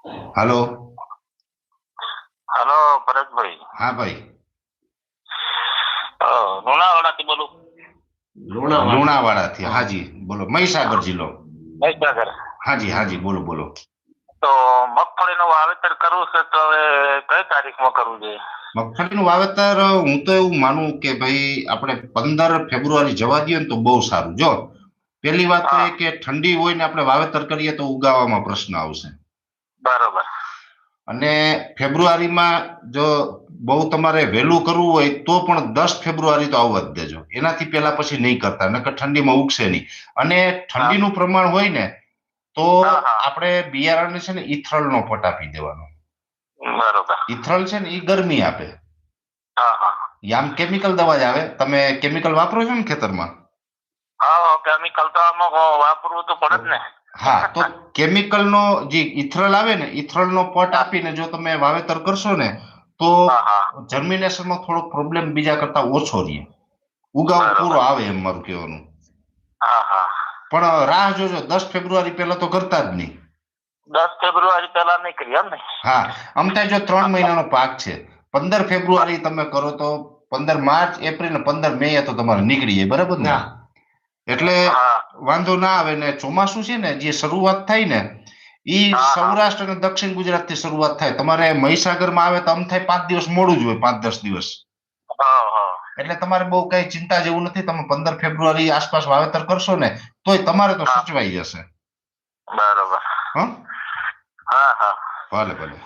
હાલો. Hello Bharatbhai. હા ભાઈ. લુણાવાડાથી બોલું. લુણાવાડાથી. હાજી બોલો. મહીસાગર જિલ્લો. મહીસાગર. હાજી હાજી બોલો બોલો. તો મગફળીનું વાવેતર કરવું છે તો હવે કઈ તારીખમાં કરવું જોઈએ? મગફળીનું વાવેતર હું તો એવું માનું કે ભાઈ આપણે 15 ફેબ્રુઆરી જવા દઈએ ને તો બહુ સારું. જો પહેલી વાત તો એ કે ઠંડી હોય ને આપણે વાવેતર કરીએ તો ઉગાવામાં પ્રશ્ન આવશે. બરોબર. અને ફેબ્રુઆરીમાં જો બહુ તમારે વહેલું કરવું હોય તો પણ 10 ફેબ્રુઆરી તો આવવા જ દેજો. એનાથી પહેલા પછી નહીં કરતા, નકર ઠંડીમાં ઉગશે નહીં. અને ઠંડીનું પ્રમાણ હોય ને તો આપણે બિયારણને છે ને ઇથરલનો પટ આપી દેવાનો. બરોબર. ઇથરલ છે ને એ ગરમી આપે. હા હા. આમ કેમિકલ દવા જ આવે. તમે કેમિકલ વાપરો છો ને ખેતરમાં? હા, કેમિકલ તો આમાં વાપરવું તો પડે જ ને. હા, તો કેમિકલનો જે ઇથરલ આવે ને ઇથરલનો પટ આપીને જો તમે વાવેતર કરશો ને તો જર્મિનેશનમાં થોડોક પ્રોબ્લેમ બીજા કરતા ઓછો રહે. ઉગાવ પૂરો આવે એમ મારું કહેવાનું. હા હા. પણ રાહ જોજો, 10 ફેબ્રુઆરી પહેલા તો કરતા જ નહીં. 10 ફેબ્રુઆરી પહેલા નહીં કરી એમ ને? હા, આમતા જો 3 મહિનાનો પાક છે. 15 ફેબ્રુઆરી તમે કરો તો 15 માર્ચ, એપ્રિલ ને 15 મે તો તમારે નીકળી જાય. બરાબર ને? એટલે વાંધો ના આવે. ને ચોમાસું છે ને જે શરૂઆત થાય ને ઈ સૌરાષ્ટ્ર અને દક્ષિણ ગુજરાત થી શરૂઆત થાય. તમારે મહીસાગરમાં આવે તો આમ થાય 5 દિવસ મોડું જ હોય, 5-10 દિવસ. એટલે તમારે બહુ કઈ ચિંતા જેવું નથી. તમે 15 ફેબ્રુઆરી આસપાસ વાવેતર કરશો ને તોય તમારે તો સચવાઈ જશે. બરોબર. હા હા હા. ભલે ભલે.